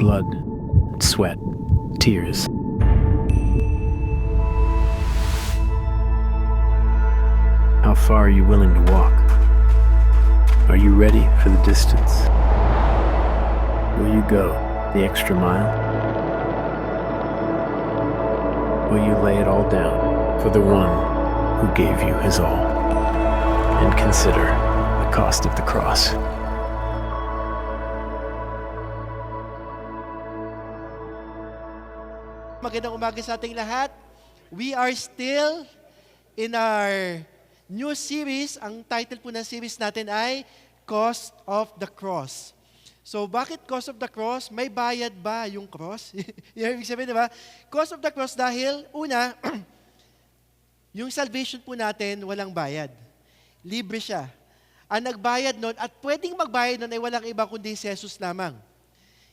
blood, sweat, tears. How far are you willing to walk? Are you ready for the distance? Will you go the extra mile? Will you lay it all down for the one who gave you his all? And consider the cost of the cross. Magandang umaga sa ating lahat. We are still in our new series. Ang title po ng series natin ay Cost of the Cross. So bakit cost of the cross? May bayad ba yung cross? Yung ibig sabihin, di ba? Cost of the cross dahil, una, yung salvation po natin walang bayad. Libre siya. Ang nagbayad nun, at pwedeng magbayad nun ay walang iba kundi si Jesus lamang.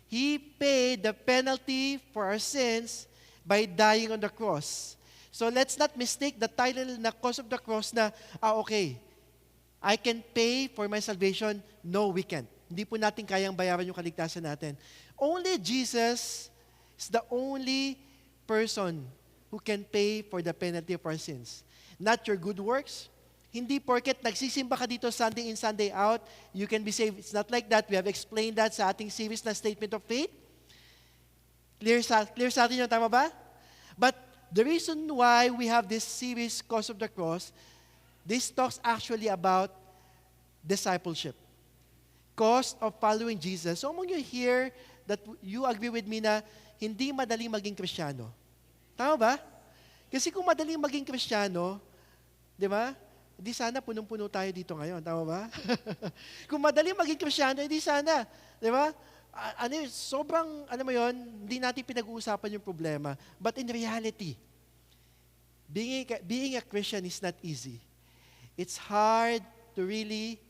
He paid the penalty for our sins by dying on the cross. So let's not mistake the title na cost of the cross na, okay, I can pay for my salvation. No, we can't. Hindi po natin kayang bayaran yung kaligtasan natin. Only Jesus is the only person who can pay for the penalty of our sins. Not your good works. Hindi porket nagsisimba ka dito Sunday in, Sunday out, you can be saved. It's not like that. We have explained that sa ating series na Statement of Faith. Clear sa atin yun, tama ba? But the reason why we have this series, Cost of the Cross, this talks actually about discipleship. Cost of following Jesus. So among you here that you agree with me na hindi madaling maging Kristiyano. Tama ba? Kasi kung madaling maging Kristiyano, di ba? Hindi sana punong-puno tayo dito ngayon. Tama ba? Kung madaling maging Kristiyano, hindi sana. Di ba? Sobrang, mo yon, hindi natin pinag-uusapan yung problema. But in reality, being a Christian is not easy. It's hard to really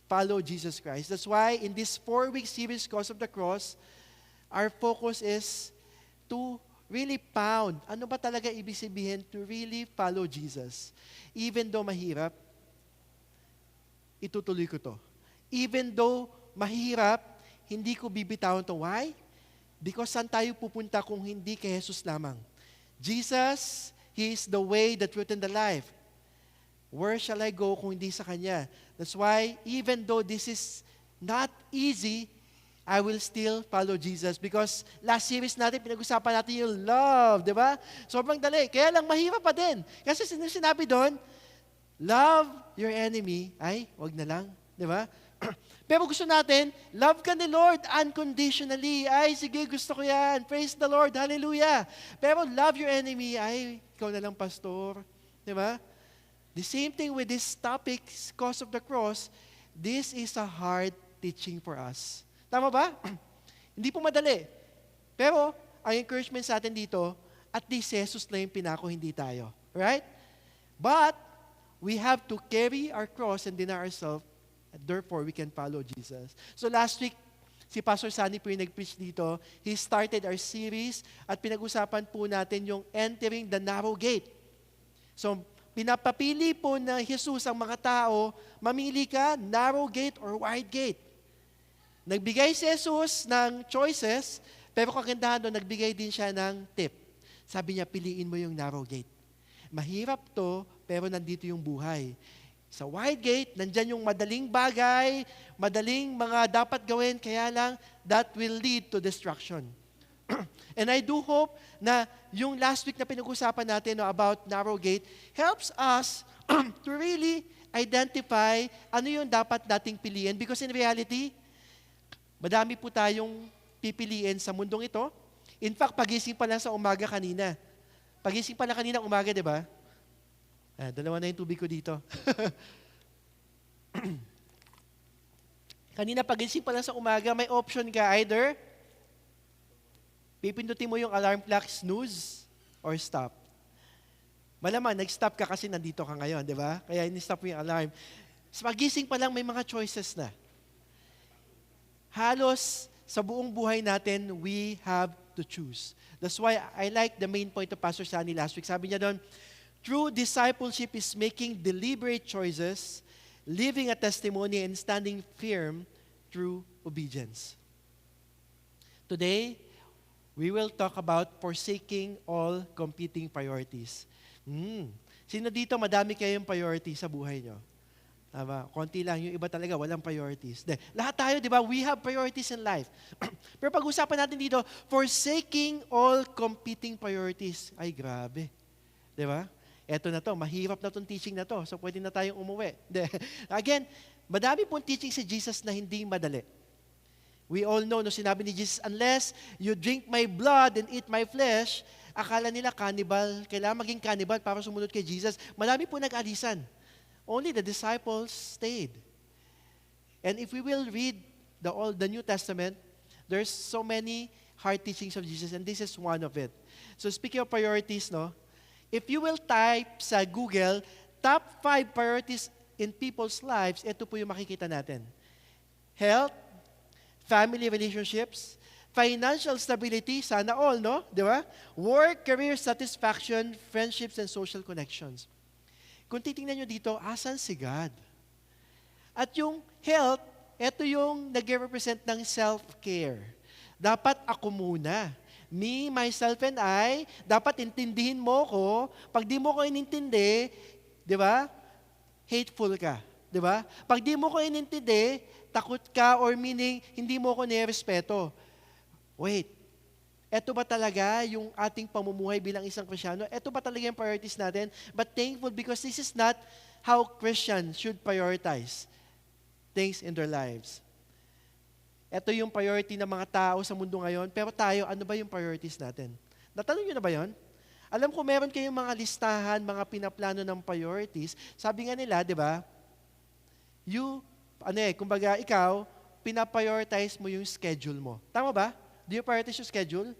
follow Jesus Christ. That's why in this 4-week series, Cost of the Cross, our focus is to really pound. Ano ba talaga ibig sabihin to really follow Jesus? Even though mahirap, itutuloy ko to. Even though mahirap, hindi ko bibitawan to. Why? Because saan tayo pupunta kung hindi kay Jesus lamang? Jesus, He is the way, the truth, and the life. Where shall I go kung hindi sa Kanya? That's why, even though this is not easy, I will still follow Jesus. Because last series natin, pinag-usapan natin yung love, di ba? Sobrang dali. Kaya lang mahirap pa din. Kasi sinabi doon, love your enemy. Ay, wag na lang. Di ba? Pero gusto natin, love ka ni Lord unconditionally. Ay, sige, gusto ko yan. Praise the Lord. Hallelujah. Pero love your enemy. Ay, ikaw na lang, pastor. Di ba? The same thing with this topic, cost of the cross, this is a hard teaching for us. Tama ba? Hindi po madali. Pero, ang encouragement sa atin dito, at least Jesus na yung pinako, hindi tayo. Right? But, we have to carry our cross and deny ourselves. Therefore, we can follow Jesus. So last week, si Pastor Sunny po yung nag-preach dito. He started our series at pinag-usapan po natin yung entering the narrow gate. So, pinapapili po na Jesus ang mga tao, mamili ka, narrow gate or wide gate. Nagbigay si Jesus ng choices, pero kagandahan doon, nagbigay din siya ng tip. Sabi niya, piliin mo yung narrow gate. Mahirap to, pero nandito yung buhay. Sa wide gate, nandyan yung madaling bagay, madaling mga dapat gawin, kaya lang, that will lead to destruction. And I do hope na yung last week na pinag-usapan natin about narrow gate helps us to really identify ano yung dapat nating piliin. Because in reality, madami po tayong pipiliin sa mundong ito. In fact, pagising pa lang sa umaga kanina. Pagising pa lang kanina umaga, di ba? Dalawa na yung tubig ko dito. Kanina pagising pa lang sa umaga, may option ka either pipindutin mo yung alarm clock, snooze, or stop. Malamang, nag-stop ka kasi nandito ka ngayon, di ba? Kaya in-stop mo yung alarm. Sa pagising pa lang, may mga choices na. Halos sa buong buhay natin, we have to choose. That's why I like the main point of Pastor Sunny last week. Sabi niya doon, true discipleship is making deliberate choices, living a testimony, and standing firm through obedience. Today, we will talk about forsaking all competing priorities. Sino dito madami kayong priorities sa buhay nyo? Tama, konti lang. Yung iba talaga, walang priorities. Lahat tayo, di ba? We have priorities in life. Pero pag-usapan natin dito, forsaking all competing priorities. Ay, grabe. Di ba? Eto na to, mahirap na tong teaching na to. So, pwede na tayong umuwi. Again, madami pong teaching si Jesus na hindi madali. We all know, no, sinabi ni Jesus, unless you drink my blood and eat my flesh, akala nila cannibal. Kailangan maging cannibal para sumunod kay Jesus. Marami po nag-alisan. Only the disciples stayed. And if we will read the New Testament, there's so many hard teachings of Jesus, and this is one of it. So speaking of priorities, no, if you will type sa Google, top 5 priorities in people's lives, ito po yung makikita natin. Health, family relationships, financial stability, sana all, no? Di ba? Work, career satisfaction, friendships, and social connections. Kung titingnan nyo dito, asan si God? At yung health, ito yung nag-represent ng self-care. Dapat ako muna. Me, myself, and I, dapat intindihin mo ko. Pag di mo ko inintindi, di ba? Hateful ka. Di ba? Pag di mo ko inintindi, takot ka or meaning hindi mo ko nirespeto. Wait. Ito ba talaga yung ating pamumuhay bilang isang Kristiyano? Ito ba talaga yung priorities natin? But thankful because this is not how Christians should prioritize things in their lives. Ito yung priority ng mga tao sa mundo ngayon. Pero tayo, ano ba yung priorities natin? Natanong nyo na ba yun? Alam ko meron kayong mga listahan, mga pinaplano ng priorities. Sabi nga nila, di ba? Kumbaga ikaw, pinaprioritize mo yung schedule mo. Tama ba? Do you prioritize your schedule?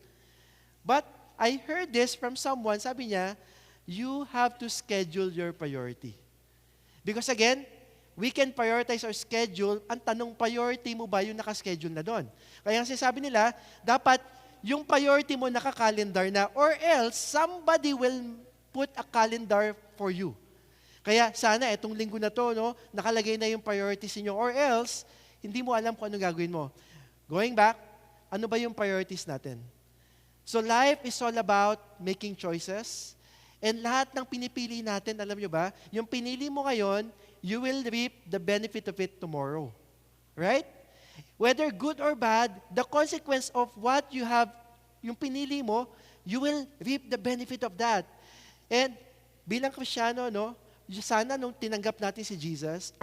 But I heard this from someone, sabi niya, you have to schedule your priority. Because again, we can prioritize our schedule. Ang tanong, priority mo ba yung nakaschedule na doon? Kaya ang sinasabi nila, dapat yung priority mo naka-calendar na or else somebody will put a calendar for you. Kaya sana itong linggo na to, no, nakalagay na yung priorities niyo or else hindi mo alam kung anong gagawin mo. Going back, ano ba yung priorities natin? So life is all about making choices. And lahat ng pinipili natin, alam nyo ba, yung pinili mo ngayon, you will reap the benefit of it tomorrow. Right? Whether good or bad, the consequence of what you have, yung pinili mo, you will reap the benefit of that. And bilang Kristiyano, no, sana nung tinanggap natin si Jesus,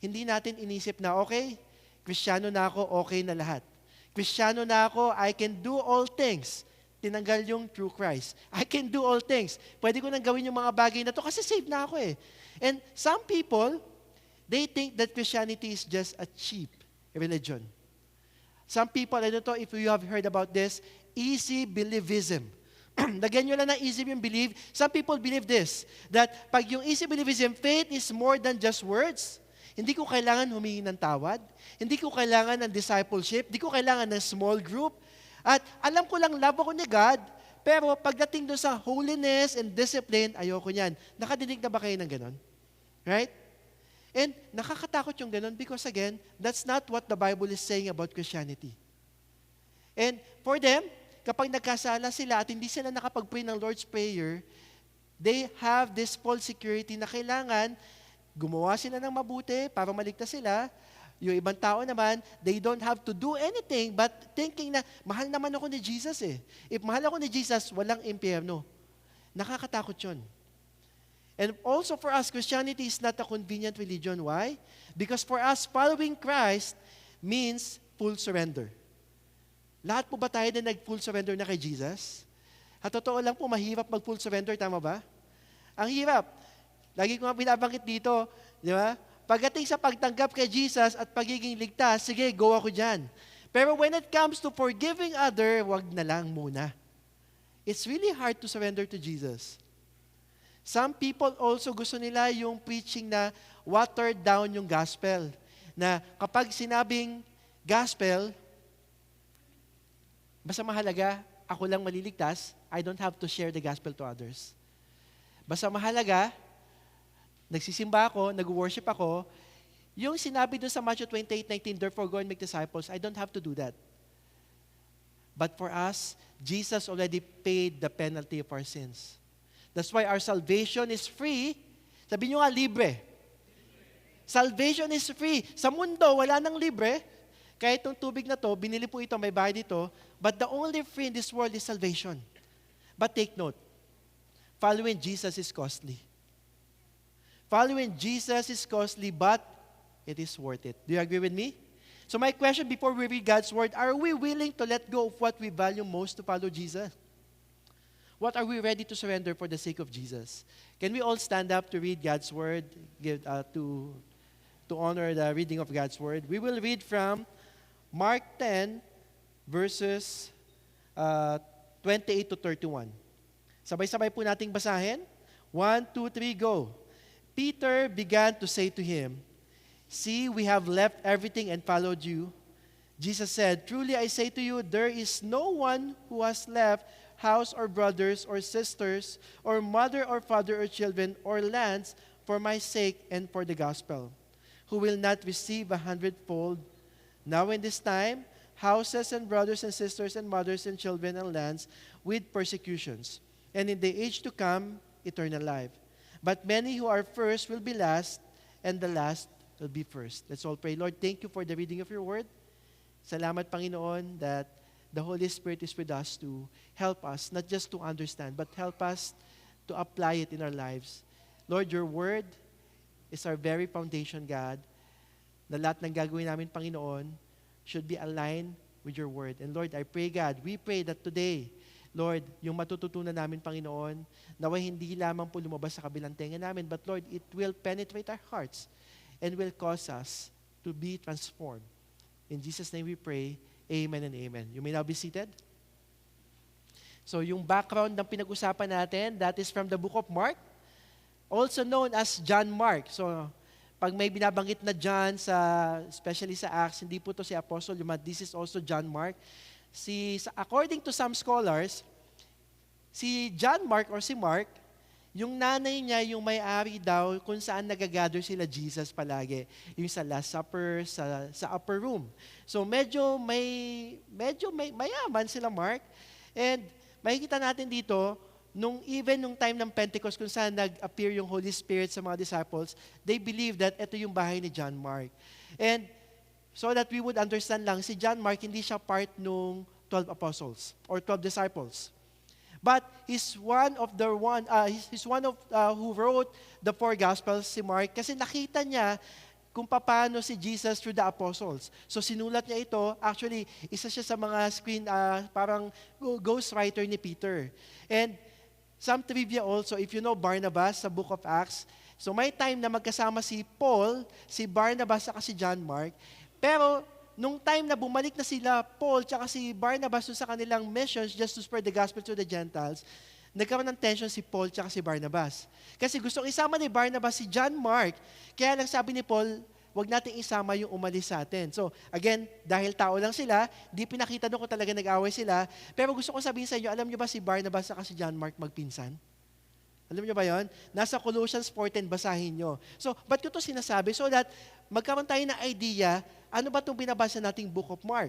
hindi natin inisip na, okay, Kristiyano na ako, okay na lahat. Kristiyano na ako, I can do all things. Tinanggal yung through Christ. I can do all things. Pwede ko nang gawin yung mga bagay na to kasi saved na ako eh. And some people, they think that Christianity is just a cheap religion. Some people, I don't know if you have heard about this, easy believism. Lagyan nyo lang ng easy yung believe. Some people believe this, that pag yung easy believism, faith is more than just words. Hindi ko kailangan humingi ng tawad. Hindi ko kailangan ng discipleship. Hindi ko kailangan ng small group. At alam ko lang, love ako ni God, pero pagdating doon sa holiness and discipline, ayoko niyan. Nakadinig na ba kayo ng ganon? Right? And nakakatakot yung ganon because again, that's not what the Bible is saying about Christianity. And for them, kapag nagkasala sila at hindi sila nakapag-pray ng Lord's Prayer, they have this false security na kailangan gumawa sila ng mabuti para maligtas sila. Yung ibang tao naman, they don't have to do anything but thinking na, mahal naman ako ni Jesus eh. If mahal ako ni Jesus, walang impyerno. Nakakatakot yun. And also for us, Christianity is not a convenient religion. Why? Because for us, following Christ means full surrender. Lahat po ba tayo na nag-full surrender na kay Jesus? At totoo lang po, mahirap mag-full surrender, tama ba? Ang hirap. Lagi ko nga binabanggit dito, di ba? Pagdating sa pagtanggap kay Jesus at pagiging ligtas, sige, go ako dyan. Pero when it comes to forgiving other, wag na lang muna. It's really hard to surrender to Jesus. Some people also gusto nila yung preaching na watered down yung gospel. Na kapag sinabing gospel, basta mahalaga, ako lang maliligtas, I don't have to share the gospel to others. Basta mahalaga, nagsisimba ako, nag-worship ako, yung sinabi doon sa Matthew 28:19, therefore go and make disciples, I don't have to do that. But for us, Jesus already paid the penalty of our sins. That's why our salvation is free. Sabi nyo nga, libre. Salvation is free. Sa mundo, wala nang libre. Kahit itong tubig na to, binili po ito, may bayad ito. But the only free in this world is salvation. But take note, following Jesus is costly. Following Jesus is costly, but it is worth it. Do you agree with me? So my question before we read God's Word, are we willing to let go of what we value most to follow Jesus? What are we ready to surrender for the sake of Jesus? Can we all stand up to read God's Word, to honor the reading of God's Word? We will read from Mark 10, verses 28 to 31. Sabay-sabay po nating basahin. 1, 2, 3, go. Peter began to say to him, "See, we have left everything and followed you." Jesus said, "Truly I say to you, there is no one who has left house or brothers or sisters or mother or father or children or lands for my sake and for the gospel, who will not receive 100-fold now in this time, houses and brothers and sisters and mothers and children and lands with persecutions, and in the age to come, eternal life. But many who are first will be last, and the last will be first." Let's all pray. Lord, thank you for the reading of your word. Salamat, Panginoon, that the Holy Spirit is with us to help us, not just to understand, but help us to apply it in our lives. Lord, your word is our very foundation, God. Na lahat ng gagawin namin, Panginoon, should be aligned with your word. And Lord, I pray, God, we pray that today, Lord, yung matututunan namin, Panginoon, naway hindi lamang po lumabas sa kabilang tenga namin, but Lord, it will penetrate our hearts and will cause us to be transformed. In Jesus' name we pray, amen and amen. You may now be seated. So yung background ng pinag-usapan natin, that is from the book of Mark, also known as John Mark. So pag may binabanggit na John, especially sa Acts, hindi po to si Apostle, this is also John Mark. According to some scholars, si John Mark or si Mark, yung nanay niya yung may-ari daw kung saan nagagather sila Jesus palagi. Yung sa Last Supper, sa upper room. So medyo mayaman sila Mark. And makikita natin dito, even nung time ng Pentecost kung saan nag-appear yung Holy Spirit sa mga disciples, they believe that ito yung bahay ni John Mark. And so that we would understand lang, si John Mark, hindi siya part nung 12 apostles or 12 disciples. But he's one of who wrote the 4 Gospels, si Mark, kasi nakita niya kung paano si Jesus through the apostles. So sinulat niya ito. Actually, isa siya sa mga parang ghostwriter ni Peter. And some trivia also, if you know Barnabas sa book of Acts, so may time na magkasama si Paul, si Barnabas, at si John Mark. Pero, nung time na bumalik na sila, Paul, tsaka si Barnabas sa kanilang missions just to spread the gospel to the Gentiles, nagkaroon ng tension si Paul tsaka si Barnabas. Kasi gustong isama ni Barnabas si John Mark, kaya lang sabi ni Paul, wag nating isama yung umalis sa atin. So, again, dahil tao lang sila, di pinakita doon kung talaga nag-away sila, pero gusto ko sabihin sa inyo, alam nyo ba si Barnabas at si John Mark magpinsan? Alam nyo ba yon? Nasa Colossians 4:10, basahin nyo. So, ba't ko ito sinasabi? So that magkaroon tayo ng idea, ano ba itong binabasa nating Book of Mark?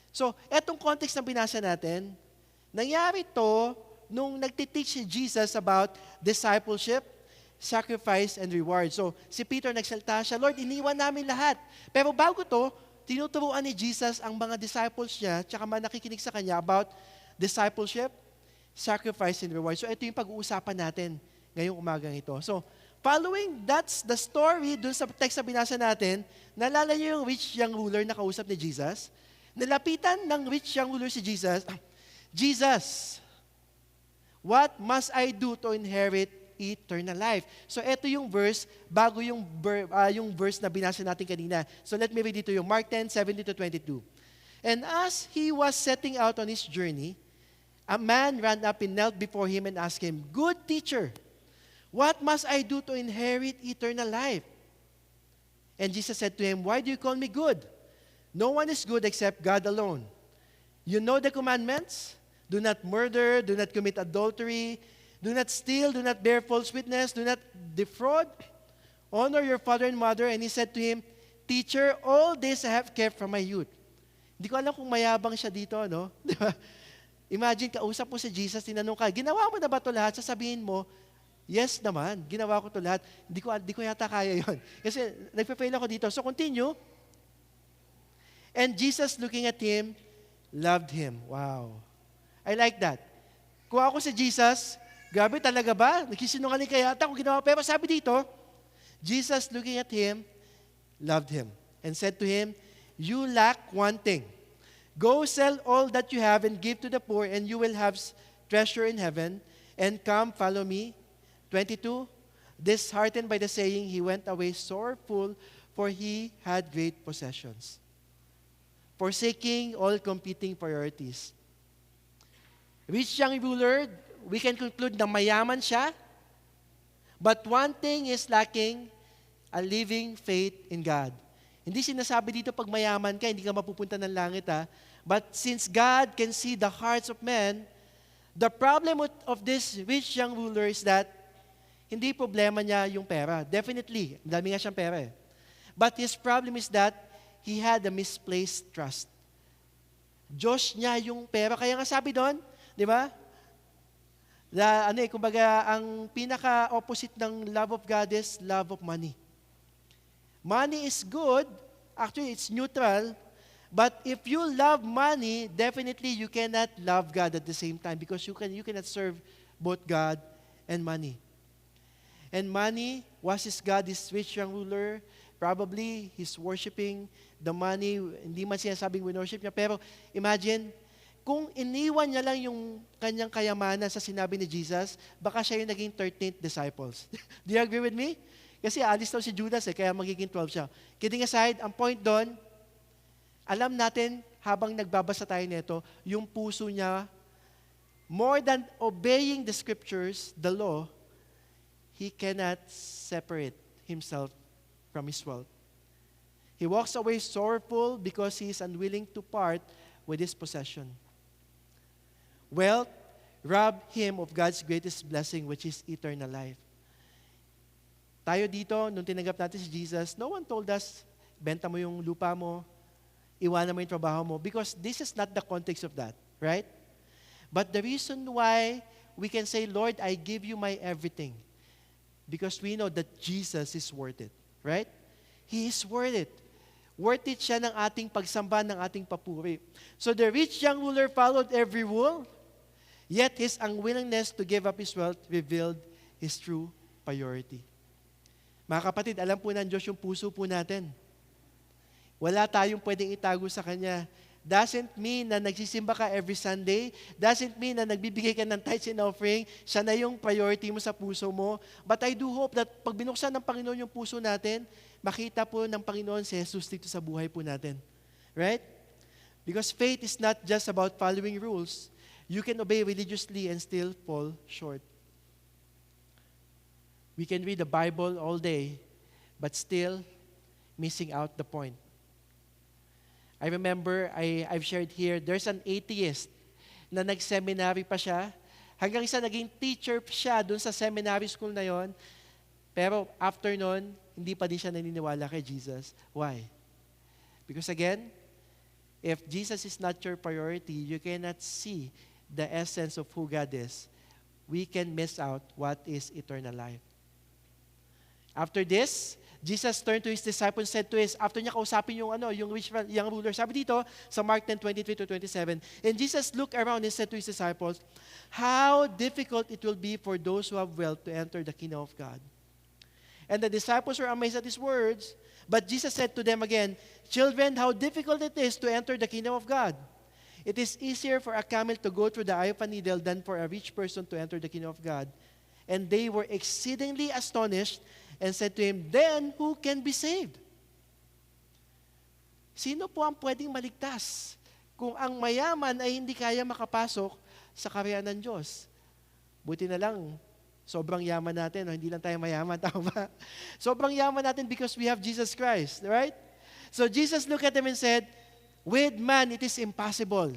So, etong context na binasa natin, nangyari to nung nagtiteach si Jesus about discipleship, sacrifice, and reward. So, si Peter nagsalita siya, "Lord, iniwan namin lahat." Pero bago to, tinuturuan ni Jesus ang mga disciples niya, tsaka mga nakikinig sa kanya about discipleship, sacrifice, and reward. So, ito yung pag-uusapan natin ngayong umagang ito. So, that's the story dun sa text na binasa natin. Nalala niyo yung rich young ruler na kausap ni Jesus? Nalapitan ng rich young ruler si Jesus, "Jesus, what must I do to inherit eternal life?" So, ito yung verse, bago yung verse na binasa natin kanina. So, let me read it to you. Mark 10:17-22. "And as he was setting out on his journey, a man ran up and knelt before him and asked him, 'Good teacher, what must I do to inherit eternal life?' And Jesus said to him, 'Why do you call me good? No one is good except God alone. You know the commandments? Do not murder, do not commit adultery, do not steal, do not bear false witness, do not defraud, honor your father and mother.' And he said to him, 'Teacher, all this I have kept from my youth.' Hindi ko alam kung mayabang siya dito, no? Di ba? Imagine, kausap mo si Jesus, tinanong ka, ginawa mo na ba ito lahat? Sasabihin mo, yes naman, ginawa ko ito lahat. Hindi ko yata kaya yon. Kasi nagpe-fail ako dito. So continue. And Jesus looking at him, loved him. Wow. I like that. Kung ako si Jesus, grabe talaga ba? Nagsisinungaling kaya ata kung ginawa. Pero sabi dito, Jesus looking at him, loved him. And said to him, you lack one thing. Go sell all that you have and give to the poor, and you will have treasure in heaven. And come, follow me. 22, disheartened by the saying, he went away sorrowful, for he had great possessions. Forsaking all competing priorities. Rich young ruler, we can conclude na mayaman siya, but one thing is lacking, a living faith in God. Hindi sinasabi dito pag mayaman ka, hindi ka mapupunta ng langit But since God can see the hearts of men, the problem of this rich young ruler is that hindi problema niya yung pera. Definitely, dami nga siyang pera But his problem is that he had a misplaced trust. Diyos niya yung pera. Kaya nga sabi doon, di ba? Kumbaga, ang pinaka-opposite ng love of God is love of money. Money is good. Actually, it's neutral. But if you love money, definitely you cannot love God at the same time because you cannot serve both God and money. And money was his God, this rich young ruler. Probably he's worshiping the money. Hindi man sinasabing worship niya. Pero imagine, kung iniwan niya lang yung kanyang kayamanan sa sinabi ni Jesus, baka siya yung naging 13th disciples. Do you agree with me? Kasi alis daw si Judas kaya magiging 12 siya. Kidding aside, ang point doon, alam natin, habang nagbabasa tayo nito, yung puso niya, more than obeying the scriptures, the law, he cannot separate himself from his wealth. He walks away sorrowful because he is unwilling to part with his possession. Wealth robbed him of God's greatest blessing, which is eternal life. Tayo dito, nung tinanggap natin si Jesus, no one told us, benta mo yung lupa mo, iwanan mo yung trabaho mo, because this is not the context of that, right? But the reason why we can say, Lord, I give you my everything, because we know that Jesus is worth it, right? He is worth it. Worth it siya ng ating pagsamba, ng ating papuri. So the rich young ruler followed every rule, yet his unwillingness to give up his wealth revealed his true priority. Mga kapatid, alam po ng Diyos yung puso po natin. Wala tayong pwedeng itago sa Kanya. Doesn't mean na nagsisimba ka every Sunday. Doesn't mean na nagbibigay ka ng tithes and offering. Siya na yung priority mo sa puso mo. But I do hope that pag binuksan ng Panginoon yung puso natin, makita po ng Panginoon si Jesus dito sa buhay po natin. Right? Because faith is not just about following rules. You can obey religiously and still fall short. We can read the Bible all day, but still missing out the point. I remember, I've shared here, there's an atheist na nag-seminary pa siya. Hanggang isa naging teacher siya dun sa seminary school na yon. Pero after nun, hindi pa din siya naniniwala kay Jesus. Why? Because again, if Jesus is not your priority, you cannot see the essence of who God is. We can miss out what is eternal life. After this, Jesus turned to his disciples and said to after niya kausapin yung rich young ruler, sabi dito sa Mark 10:23-27, and Jesus looked around and said to his disciples, how difficult it will be for those who have wealth to enter the kingdom of God. And the disciples were amazed at his words, but Jesus said to them again, children, how difficult it is to enter the kingdom of God. It is easier for a camel to go through the eye of a needle than for a rich person to enter the kingdom of God. And they were exceedingly astonished and said to him, then who can be saved? Sino po ang pwedeng maligtas kung ang mayaman ay hindi kaya makapasok sa kaharian ng Diyos? Buti na lang, sobrang yaman natin, hindi lang tayo mayaman, tama ba? Sobrang yaman natin because we have Jesus Christ, right? So Jesus looked at them and said, with man it is impossible.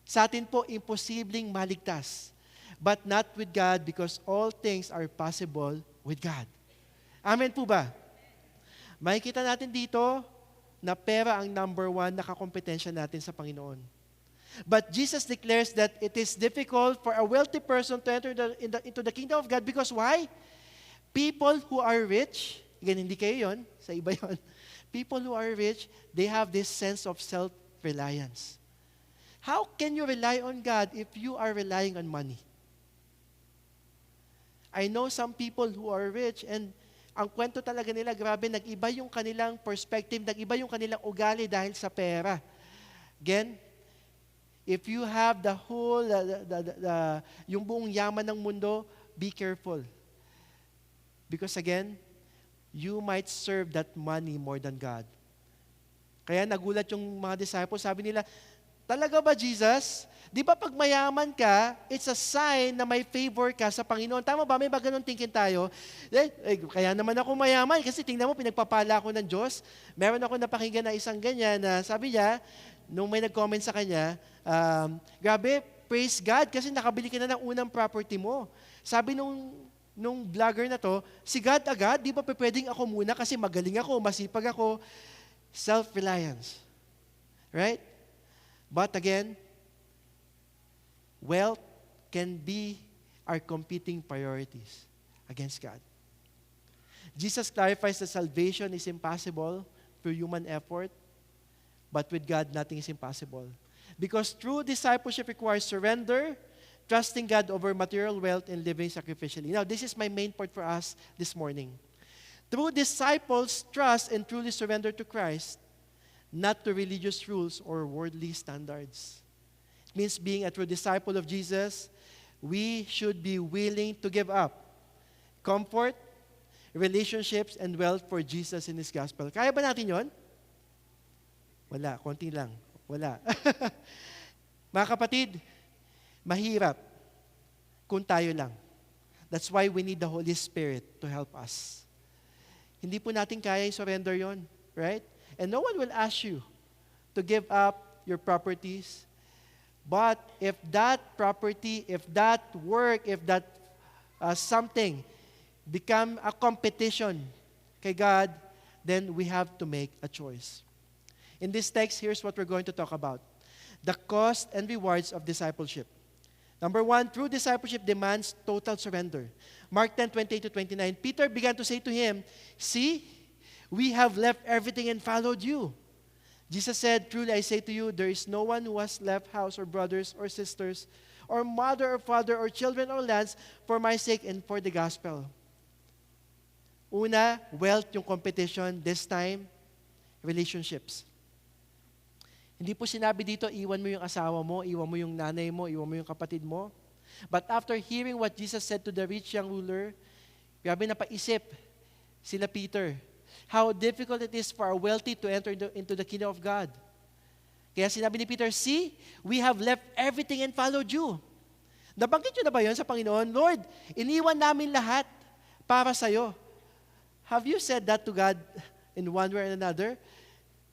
Sa atin po, imposibleng maligtas. But not with God because all things are possible with God. Amen po ba? Makikita natin dito, na pera ang number one na kakompetensya natin sa Panginoon. But Jesus declares that it is difficult for a wealthy person to enter into the kingdom of God because why? People who are rich, again, hindi kayo yun, sa iba yun. People who are rich, they have this sense of self-reliance. How can you rely on God if you are relying on money? I know some people who are rich and ang kwento talaga nila, grabe, nag-iba yung kanilang perspective, nag-iba yung kanilang ugali dahil sa pera. Again, if you have the whole, yung buong yaman ng mundo, be careful. Because again, you might serve that money more than God. Kaya nagulat yung mga disciples, sabi nila, talaga ba, Jesus? Di ba pag mayaman ka, it's a sign na may favor ka sa Panginoon. Tama ba? May ba ganun thinking tayo? Kaya naman ako mayaman kasi tingnan mo, pinagpapala ako ng Diyos. Meron ako napakinggan na isang ganyan na sabi niya, nung may nag-comment sa kanya, grabe, praise God kasi nakabili ka na ng unang property mo. Sabi nung vlogger na to, si God agad, di ba pwedeng ako muna kasi magaling ako, masipag ako. Self-reliance. Right? But again, wealth can be our competing priorities against God. Jesus clarifies that salvation is impossible through human effort, but with God, nothing is impossible. Because true discipleship requires surrender, trusting God over material wealth, and living sacrificially. Now, this is my main point for us this morning. True disciples trust and truly surrender to Christ, not to religious rules or worldly standards. It means being a true disciple of Jesus, we should be willing to give up comfort, relationships, and wealth for Jesus in His gospel. Kaya ba natin yon? Wala, konti lang. Wala. Mga kapatid, mahirap kung tayo lang. That's why we need the Holy Spirit to help us. Hindi po natin kaya i-surrender yon, right? And no one will ask you to give up your properties. But if that property, if that work, if that something become a competition kay God, then we have to make a choice. In this text, here's what we're going to talk about. The cost and rewards of discipleship. Number one, true discipleship demands total surrender. Mark 10:28-29, Peter began to say to him, "See, we have left everything and followed you." Jesus said, "Truly I say to you, there is no one who has left house or brothers or sisters or mother or father or children or lands for my sake and for the gospel." Una, wealth yung competition. This time, relationships. Hindi po sinabi dito, iwan mo yung asawa mo, iwan mo yung nanay mo, iwan mo yung kapatid mo. But after hearing what Jesus said to the rich young ruler, grabe napaisip sila Peter, how difficult it is for a wealthy to enter into the kingdom of God. Kaya sinabi ni Peter, "See, we have left everything and followed you." Nabanggit nyo na ba yun sa Panginoon? Lord, iniwan namin lahat para sa'yo. Have you said that to God in one way or another?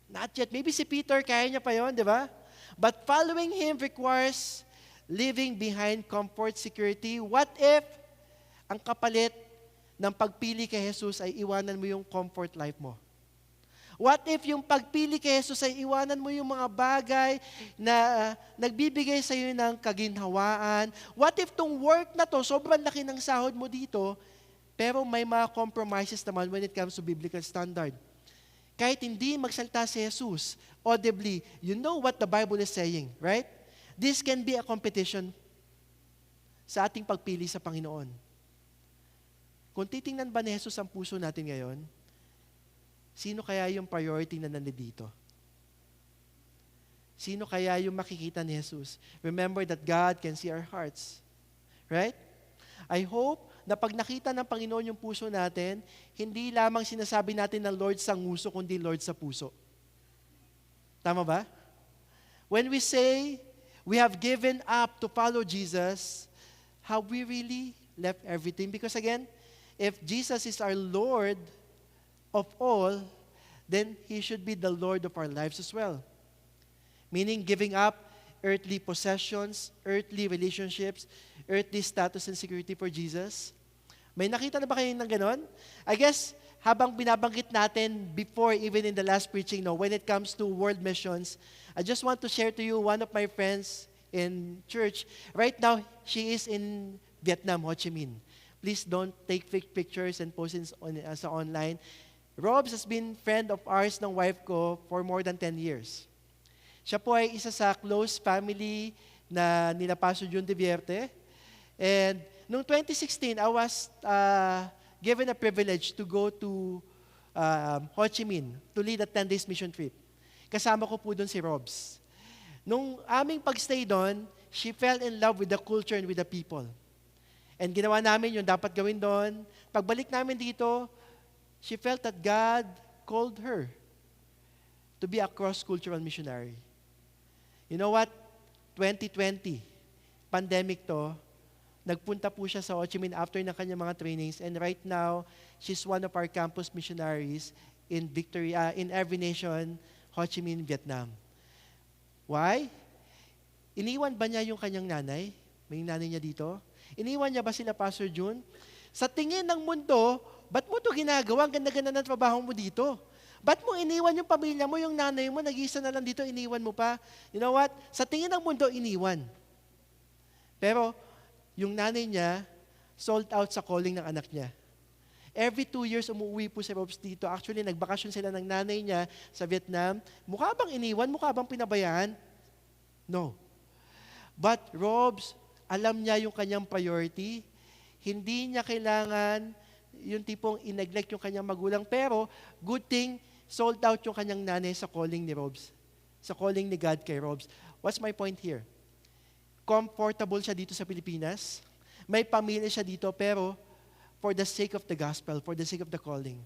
Not yet. Maybe si Peter, kaya niya pa yun, di ba? But following Him requires leaving behind comfort, security. What if ang kapalit ng pagpili kay Jesus ay iwanan mo yung comfort life mo? What if yung pagpili kay Jesus ay iwanan mo yung mga bagay na nagbibigay sa iyo ng kaginhawaan? What if tong work na to, sobrang laki ng sahod mo dito, pero may mga compromises naman when it comes to biblical standard? Kahit hindi magsalita si Jesus audibly, you know what the Bible is saying, right? This can be a competition sa ating pagpili sa Panginoon. Kung titingnan ba ni Jesus ang puso natin ngayon, sino kaya yung priority na nandito? Sino kaya yung makikita ni Jesus? Remember that God can see our hearts. Right? I hope na pag nakita ng Panginoon yung puso natin, hindi lamang sinasabi natin na Lord sa nguso, kundi Lord sa puso. Tama ba? When we say we have given up to follow Jesus, have we really left everything? Because again, if Jesus is our Lord of all, then He should be the Lord of our lives as well. Meaning giving up earthly possessions, earthly relationships, earthly status and security for Jesus. May nakita na ba kayo ng ganon? I guess, habang binabanggit natin before, even in the last preaching, no, when it comes to world missions, I just want to share to you one of my friends in church. Right now, she is in Vietnam, Ho Chi Minh. Please don't take fake pictures and post it sa online. Robs has been friend of ours ng wife ko for more than 10 years. Siya po ay isa sa close family na nila Pastor Jun de Vierte. And noong 2016, I was given a privilege to go to Ho Chi Minh to lead a 10 days mission trip. Kasama ko po doon si Robs. Nung aming pagstay doon, she fell in love with the culture and with the people. And ginawa namin yung dapat gawin doon. Pagbalik namin dito, she felt that God called her to be a cross-cultural missionary. You know what? 2020, pandemic to, nagpunta po siya sa Ho Chi Minh after ng kanyang mga trainings, and right now, she's one of our campus missionaries in Every Nation, Ho Chi Minh, Vietnam. Why? Iniwan ba niya yung kanyang nanay? May nanay niya dito? Iniwan niya ba sila, Pastor June? Sa tingin ng mundo, ba't mo ito ginagawa? Ang ganda-ganda ng trabaho mo dito. Ba't mo iniwan yung pamilya mo, yung nanay mo, nag-iisa na lang dito, iniwan mo pa? You know what? Sa tingin ng mundo, iniwan. Pero, yung nanay niya, sold out sa calling ng anak niya. Every 2 years, umuwi po si Robs dito. Actually, nagbakasyon sila ng nanay niya sa Vietnam. Mukha bang iniwan? Mukha bang pinabayaan? No. But Robs, alam niya yung kanyang priority. Hindi niya kailangan yung tipong in-neglect yung kanyang magulang. Pero, good thing, sold out yung kanyang nanay sa calling ni Robs. Sa calling ni God kay Robs. What's my point here? Comfortable siya dito sa Pilipinas. May pamilya siya dito, pero for the sake of the gospel, for the sake of the calling.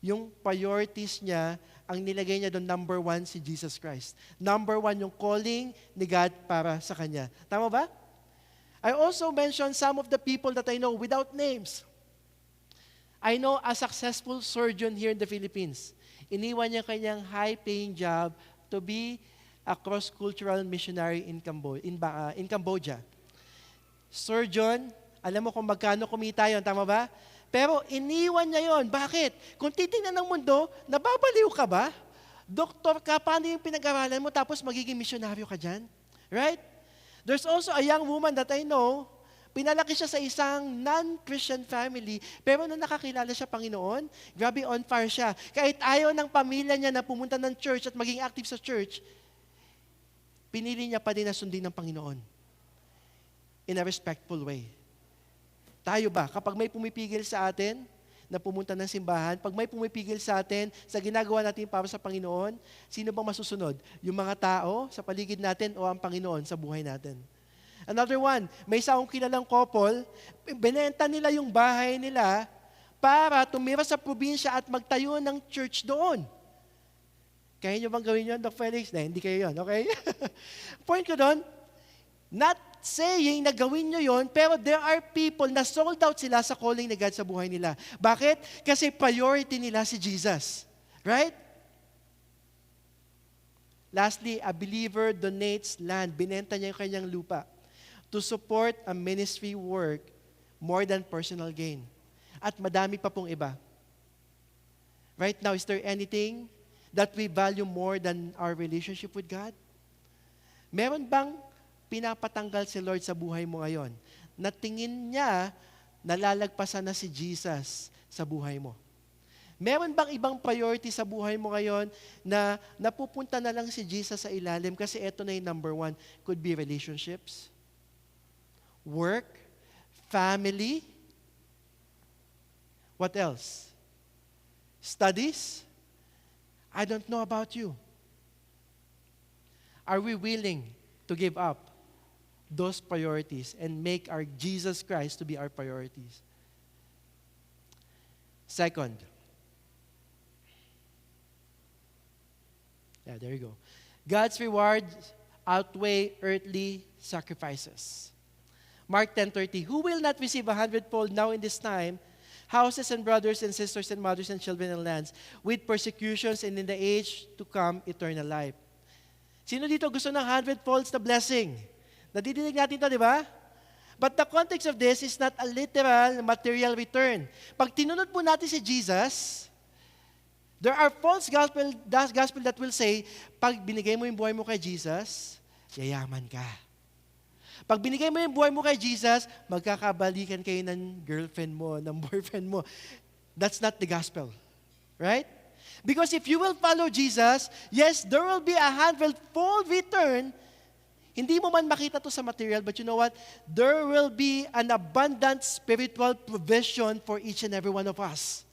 Yung priorities niya, ang nilagay niya doon, number 1, si Jesus Christ. Number 1, yung calling ni God para sa kanya. Tama ba? I also mentioned some of the people that I know without names. I know a successful surgeon here in the Philippines. Iniwan niya kanyang high-paying job to be a cross-cultural missionary in Cambodia. Surgeon, alam mo kung magkano kumita yon, tama ba? Pero iniwan niya yon. Bakit? Kung titingnan ng mundo, nababaliw ka ba? Doktor ka, paano yung pinag-aralan mo tapos magiging misyonaryo ka dyan? Right? There's also a young woman that I know, pinalaki siya sa isang non-Christian family, pero nung nakakilala siya Panginoon, grabe on fire siya. Kahit ayaw ng pamilya niya na pumunta ng church at maging active sa church, pinili niya pa din na sundin ng Panginoon in a respectful way. Tayo ba, kapag may pumipigil sa atin na pumunta ng simbahan, pag may pumipigil sa atin sa ginagawa natin para sa Panginoon, sino bang masusunod? Yung mga tao sa paligid natin o ang Panginoon sa buhay natin? Another one, may isang kilalang couple, binenta nila yung bahay nila para tumira sa probinsya at magtayo ng church doon. Kaya nyo bang gawin yun, Doc Felix? Hindi kayo yun, okay? Point ko doon, not saying na gawin nyo yun, pero there are people na sold out sila sa calling ni God sa buhay nila. Bakit? Kasi priority nila si Jesus. Right? Lastly, a believer donates land. Binenta niya yung kanyang lupa to support a ministry work more than personal gain. At madami pa pong iba. Right now, is there anything that we value more than our relationship with God? Meron bang pinapatanggal si Lord sa buhay mo ngayon na tingin niya nalalagpasan na si Jesus sa buhay mo? Meron bang ibang priority sa buhay mo ngayon na napupunta na lang si Jesus sa ilalim kasi eto na yung number 1? Could be relationships, work, family. What else? Studies? I don't know about you. Are we willing to give up those priorities and make our Jesus Christ to be our priorities? Second, there you go. God's rewards outweigh earthly sacrifices. Mark 10:30, who will not receive 100-fold now in this time, houses and brothers and sisters and mothers and children and lands, with persecutions and in the age to come, eternal life. Sino dito gusto ng 100-folds na blessing? Nadidinig natin ito, di ba? But the context of this is not a literal material return. Pag tinunod po natin si Jesus, there are false gospel that will say, pag binigay mo yung buhay mo kay Jesus, yayaman ka. Pag binigay mo yung buhay mo kay Jesus, magkakabalikan kayo ng girlfriend mo, ng boyfriend mo. That's not the gospel. Right? Because if you will follow Jesus, yes, there will be a hundredfold return. Hindi mo man makita to sa material, but you know what? There will be an abundant spiritual provision for each and every one of us.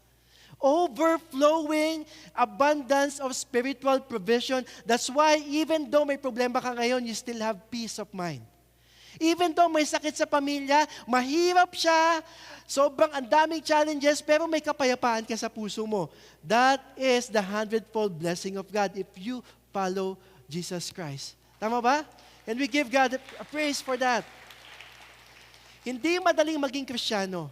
Overflowing abundance of spiritual provision. That's why even though may problema ka ngayon, you still have peace of mind. Even though may sakit sa pamilya, mahirap siya, sobrang ang daming challenges, pero may kapayapaan ka sa puso mo. That is the hundredfold blessing of God if you follow Jesus Christ. Tama ba? And we give God a praise for that. Hindi madaling maging Kristiyano.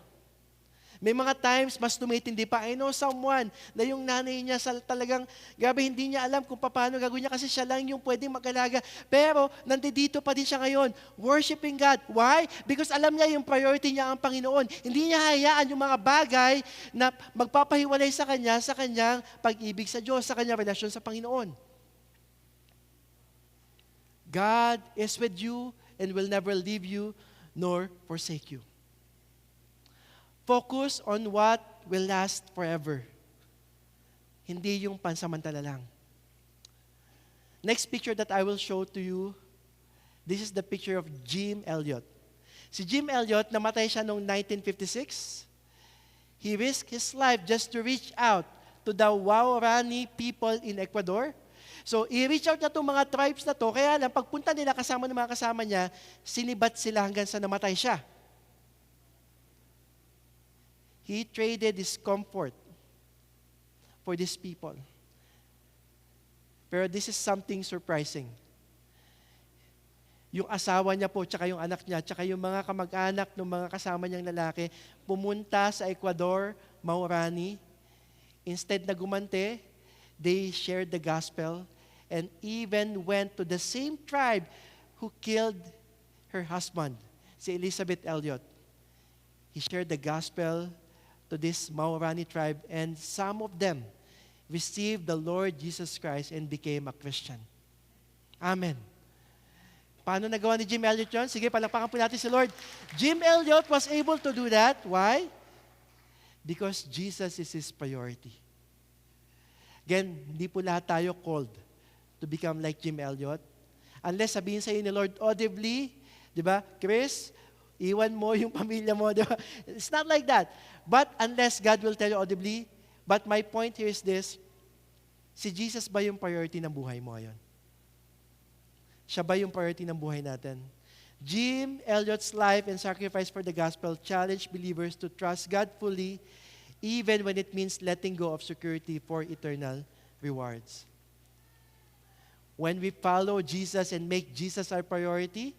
May mga times, mas tumitindi pa. I know someone na yung nanay niya talagang, grabe, hindi niya alam kung paano gagawin niya kasi siya lang yung pwedeng mag-alaga. Pero, nandito pa din siya ngayon, worshiping God. Why? Because alam niya yung priority niya ang Panginoon. Hindi niya hayaan yung mga bagay na magpapahiwalay sa kanyang pag-ibig sa Diyos, sa kanyang relasyon sa Panginoon. God is with you and will never leave you nor forsake you. Focus on what will last forever. Hindi yung pansamantala lang. Next picture that I will show to you, this is the picture of Jim Elliot. Si Jim Elliot, namatay siya noong 1956. He risked his life just to reach out to the Waorani people in Ecuador. So, i-reach out na itong mga tribes na to, kaya lang, pagpunta nila kasama ng mga kasama niya, sinibat sila hanggang sa namatay siya. He traded his comfort for these people. Pero this is something surprising. Yung asawa niya po, tsaka yung anak niya, tsaka yung mga kamag-anak ng mga kasama niyang lalaki, pumunta sa Ecuador, Maurani. Instead na gumante, they shared the gospel and even went to the same tribe who killed her husband, si Elizabeth Elliot. He shared the gospel to this Maurani tribe and some of them received the Lord Jesus Christ and became a Christian. Amen. Paano nagawa ni Jim Elliot yun? Sige, palakpakan po natin si Lord. Jim Elliot was able to do that. Why? Because Jesus is his priority. Again, hindi po lahat tayo called to become like Jim Elliot. Unless sabihin sa iyo ni Lord audibly, di ba, Chris, iwan mo yung pamilya mo, di ba? It's not like that. But unless God will tell you audibly, but my point here is this, si Jesus ba yung priority ng buhay mo ngayon? Siya ba yung priority ng buhay natin? Jim Elliot's life and sacrifice for the gospel challenge believers to trust God fully even when it means letting go of security for eternal rewards. When we follow Jesus and make Jesus our priority,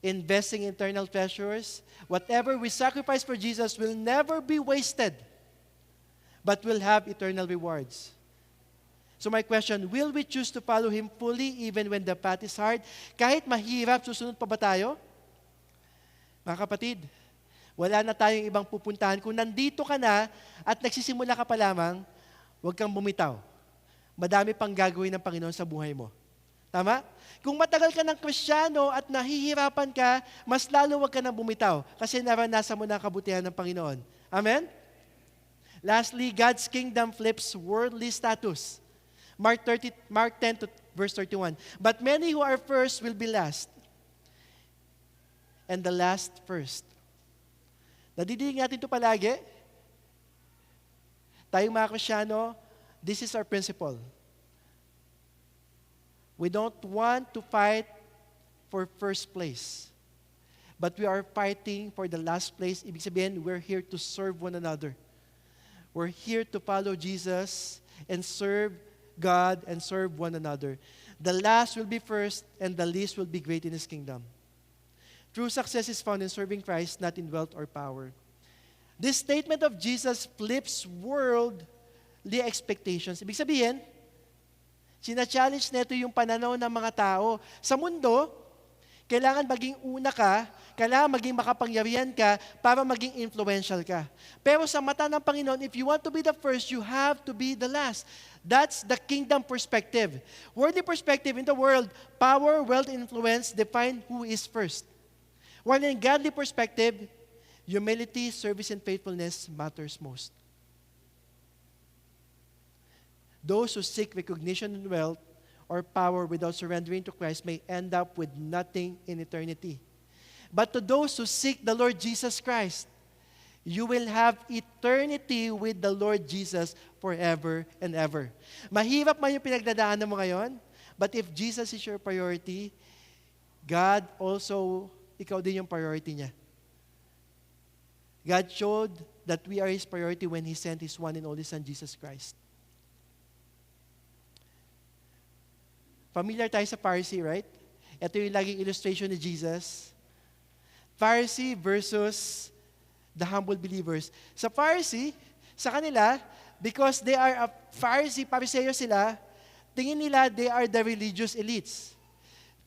investing in eternal treasures, whatever we sacrifice for Jesus will never be wasted, but will have eternal rewards. So my question, will we choose to follow Him fully even when the path is hard? Kahit mahirap, susunod pa ba tayo? Mga kapatid, wala na tayong ibang pupuntahan. Kung nandito ka na at nagsisimula ka pa lamang, huwag kang bumitaw. Madami pang gagawin ng Panginoon sa buhay mo. Tama? Kung matagal ka ng Kristiyano at nahihirapan ka, mas lalo huwag ka nang bumitaw kasi naranasan mo na ang kabutihan ng Panginoon. Amen? Lastly, God's kingdom flips worldly status. Mark 10 to verse 31. But many who are first will be last, and the last first. Nadidinig natin ito palagi. Tayong mga Kristiyano, this is our principle. We don't want to fight for first place, but we are fighting for the last place. Ibig sabihin, we're here to serve one another. We're here to follow Jesus and serve God and serve one another. The last will be first, and the least will be great in His kingdom. True success is found in serving Christ, not in wealth or power. This statement of Jesus flips worldly expectations. Ibig sabihin, sina-challenge nito yung pananaw ng mga tao. Sa mundo, Kailangan maging una ka, kailangan maging makapangyarihan ka para maging influential ka. Pero sa mata ng Panginoon, if you want to be the first, you have to be the last. That's the kingdom perspective. Worldly perspective in the world, power, wealth, influence define who is first. While in godly perspective, humility, service, and faithfulness matters most. Those who seek recognition and wealth or power without surrendering to Christ may end up with nothing in eternity. But to those who seek the Lord Jesus Christ, you will have eternity with the Lord Jesus forever and ever. Mahirap man yung pinagdadaanan mo ngayon, but if Jesus is your priority, God also, ikaw din yung priority niya. God showed that we are His priority when He sent His one and only Son, Jesus Christ. Familiar tayo sa Pharisee, right? Ito yung laging illustration ni Jesus. Pharisee versus the humble believers. Sa Pharisee, sa kanila, because they are a Pharisee, Phariseo sila, tingin nila they are the religious elites.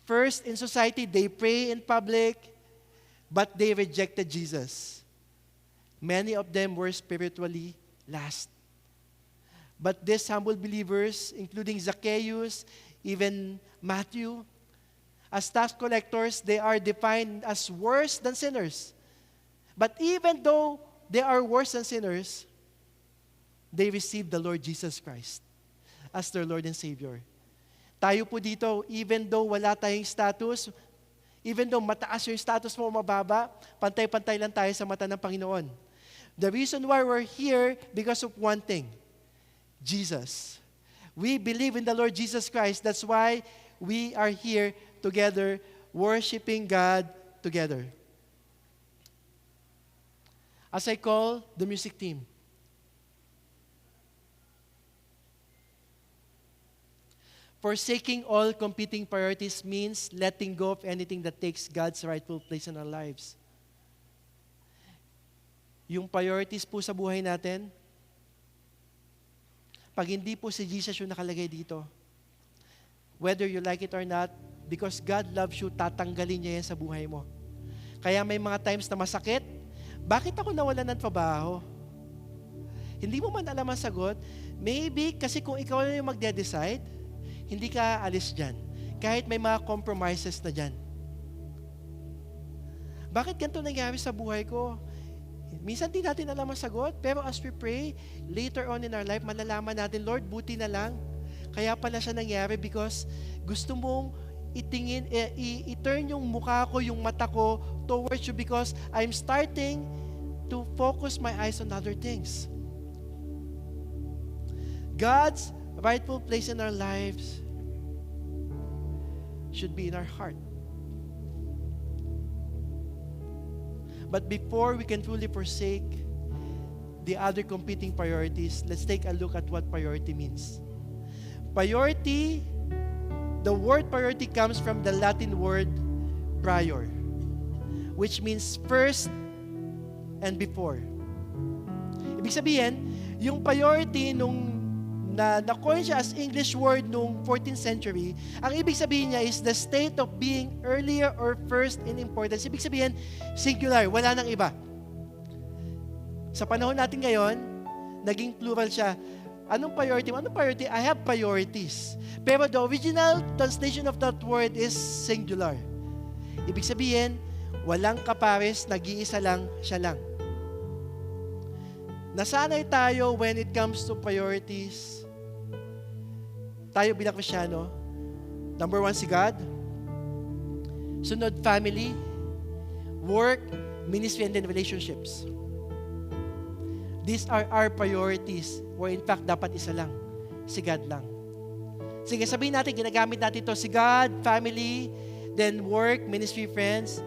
First, in society, they pray in public, but they rejected Jesus. Many of them were spiritually last. But these humble believers, including Zacchaeus, even Matthew, as tax collectors, they are defined as worse than sinners. But even though they are worse than sinners, they received the Lord Jesus Christ as their Lord and Savior. Tayo po dito, even though wala tayong status, even though mataas yung status mo o mababa, pantay-pantay lang tayo sa mata ng Panginoon. The reason why we're here, because of one thing, Jesus. We believe in the Lord Jesus Christ. That's why we are here together, worshiping God together. As I call the music team, forsaking all competing priorities means letting go of anything that takes God's rightful place in our lives. Yung priorities po sa buhay natin, pag hindi po si Jesus yung nakalagay dito, whether you like it or not, because God loves you, tatanggalin niya yan sa buhay mo. Kaya may mga times na masakit, bakit ako nawalan ng trabaho? Hindi mo man alam ang sagot, maybe kasi kung ikaw na yung magde-decide, hindi ka alis dyan. Kahit may mga compromises na dyan. Bakit ganito nangyari sa buhay ko? Minsan di natin alam ang sagot, pero as we pray, later on in our life, malalaman natin, Lord, buti na lang. Kaya pala siya nangyari because gusto mong itingin, i-turn yung mukha ko, yung mata ko towards you because I'm starting to focus my eyes on other things. God's rightful place in our lives should be in our heart. But before we can truly forsake the other competing priorities, let's take a look at what priority means. Priority, the word priority comes from the Latin word prior, which means first and before. Ibig sabihin, yung priority nung na-coin siya as English word nung 14th century, ang ibig sabihin niya is the state of being earlier or first in importance. Ibig sabihin, singular, wala nang iba. Sa panahon natin ngayon, naging plural siya. Anong priority? Anong priority? I have priorities. Pero the original translation of that word is singular. Ibig sabihin, walang kapares, nag-iisa lang, siya lang. Nasanay tayo when it comes to priorities. Tayo bilang Kristyano, number 1 si God, sunod family, work, ministry, and then relationships. These are our priorities, where in fact, dapat isa lang, si God lang. Sige, sabihin natin, ginagamit natin ito, si God, family, then work, ministry, friends.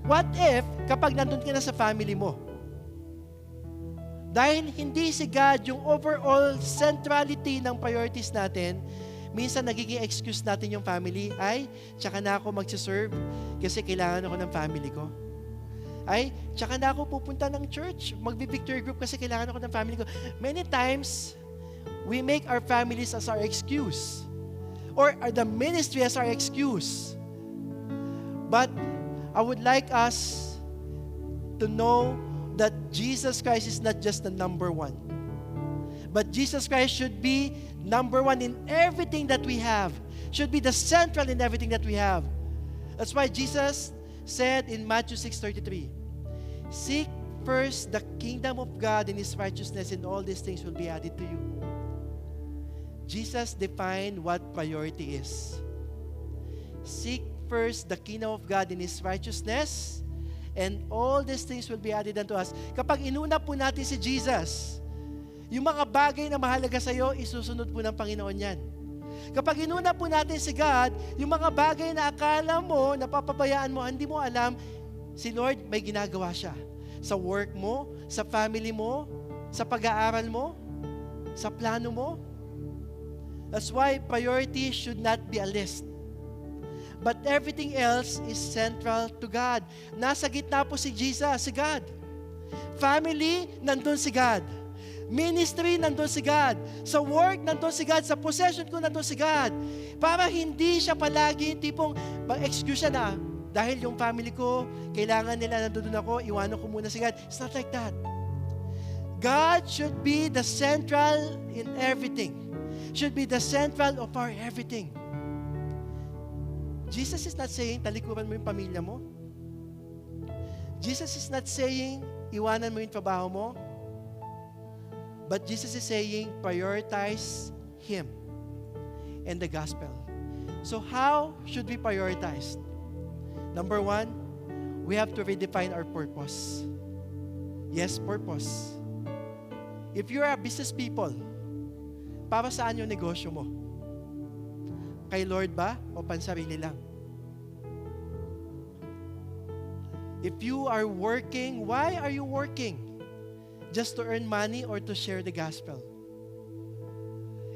What if, kapag nandun ka na sa family mo, dahil hindi si God yung overall centrality ng priorities natin, minsan nagiging excuse natin yung family, ay, tsaka na ako magsiserve kasi kailangan ako ng family ko. Ay, tsaka na ako pupunta ng church, magbi-victory group kasi kailangan ako ng family ko. Many times, we make our families as our excuse or the ministry as our excuse. But I would like us to know that Jesus Christ is not just the number one. But Jesus Christ should be number one in everything that we have. Should be the central in everything that we have. That's why Jesus said in Matthew 6:33, "Seek first the kingdom of God and His righteousness, and all these things will be added to you." Jesus defined what priority is. Seek first the kingdom of God and His righteousness, and all these things will be added unto us. Kapag inuna po natin si Jesus, yung mga bagay na mahalaga sa iyo, isusunod po ng Panginoon yan. Kapag inuna po natin si God, yung mga bagay na akala mo, napapabayaan mo, hindi mo alam, si Lord may ginagawa siya. Sa work mo, sa family mo, sa pag-aaral mo, sa plano mo. That's why priority should not be a list. But everything else is central to God. Nasa gitna po si Jesus, si God. Family, nandun si God. Ministry, nandun si God. Sa work, nandun si God. Sa possession ko, nandun si God. Para hindi siya palagi tipong, excuse siya na, dahil yung family ko, kailangan nila nandun ako, iwanan ko muna si God. It's not like that. God should be the central in everything. Should be the central of our everything. Jesus is not saying, talikuran mo yung pamilya mo. Jesus is not saying, iwanan mo yung trabaho mo. But Jesus is saying, prioritize Him and the gospel. So how should we prioritize? Number one, we have to redefine our purpose. Yes, purpose. If you are a business people, para saan yung negosyo mo? Kay Lord ba o pansarili lang? If you are working, why are you working? Just to earn money or to share the gospel?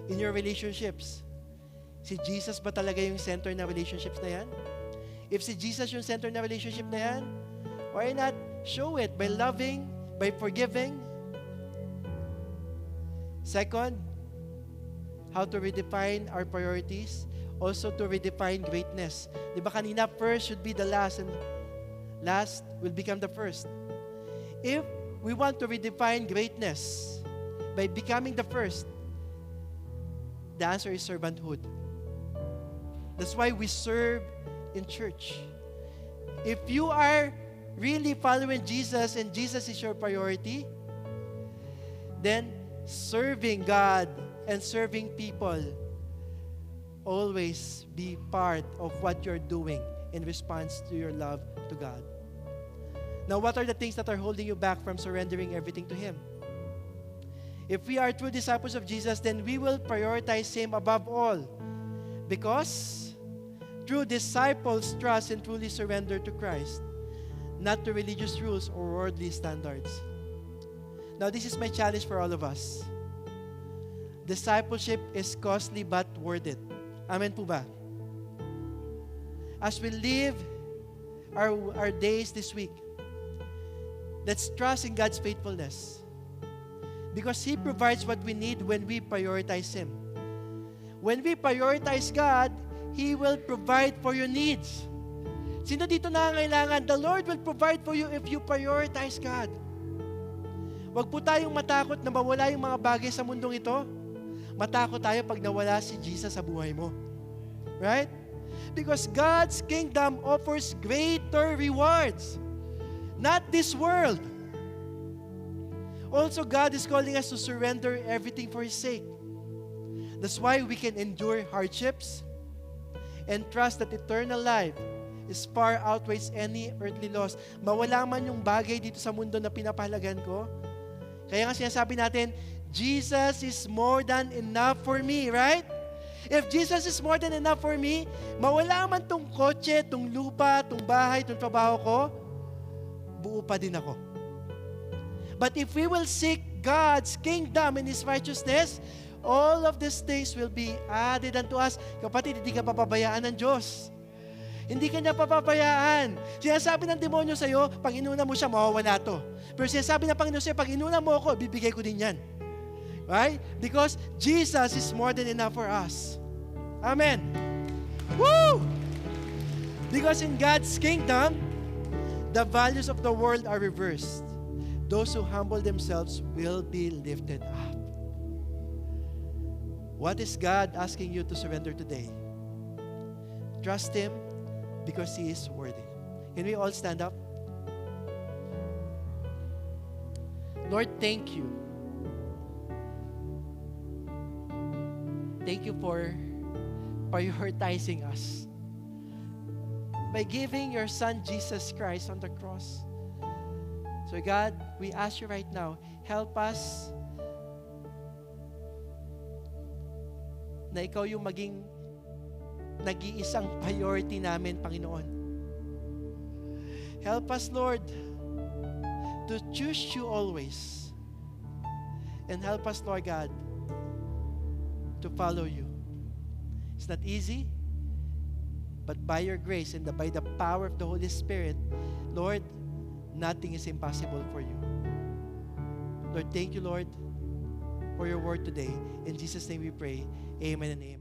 In your relationships, si Jesus ba talaga yung center na relationships na yan? If si Jesus yung center na relationship na yan, why not show it by loving, by forgiving? Second, how to redefine our priorities, also to redefine greatness. Di ba kanina, first should be the last, and last will become the first. If we want to redefine greatness by becoming the first, the answer is servanthood. That's why we serve in church. If you are really following Jesus and Jesus is your priority, then serving God and serving people always be part of what you're doing in response to your love to God. Now, what are the things that are holding you back from surrendering everything to Him? If we are true disciples of Jesus, then we will prioritize Him above all, because true disciples trust and truly surrender to Christ, not to religious rules or worldly standards. Now, this is my challenge for all of us. Discipleship is costly but worth it. Amen po ba? As we live our days this week, let's trust in God's faithfulness, because He provides what we need when we prioritize Him. When we prioritize God, He will provide for your needs. Sino dito nangangailangan? The Lord will provide for you if you prioritize God. Huwag po tayong matakot na mawala yung mga bagay sa mundong ito. Matakot tayo pag nawala si Jesus sa buhay mo. Right? Because God's kingdom offers greater rewards. Not this world. Also, God is calling us to surrender everything for His sake. That's why we can endure hardships and trust that eternal life is far outweighs any earthly loss. Mawala man yung bagay dito sa mundo na pinapahalagan ko. Kaya nga sinasabi natin, Jesus is more than enough for me, right? If Jesus is more than enough for me, mawala man tong kotse, tong lupa, tong bahay, tong trabaho ko, buo pa din ako. But if we will seek God's kingdom and His righteousness, all of these things will be added unto us. Kapatid, hindi ka papabayaan ng Diyos. Hindi ka niya papabayaan. Sinasabi ng demonyo sa'yo, pag inuna mo siya, mawawala to. Pero sinasabi ng Panginoon sa'yo, pag inuna mo ako, bibigay ko din yan. Right? Because Jesus is more than enough for us. Amen. Woo! Because in God's kingdom, the values of the world are reversed. Those who humble themselves will be lifted up. What is God asking you to surrender today? Trust Him because He is worthy. Can we all stand up? Lord, thank you. Thank you for prioritizing us by giving your Son Jesus Christ on the cross. So God, we ask you right now, help us na ikaw yung maging nag-iisang priority namin, Panginoon. Help us, Lord, to choose you always. And help us, Lord God, to follow you. It's not easy, but by your grace and by the power of the Holy Spirit, Lord, nothing is impossible for you. Lord, thank you, Lord, for your word today. In Jesus' name we pray. Amen and amen.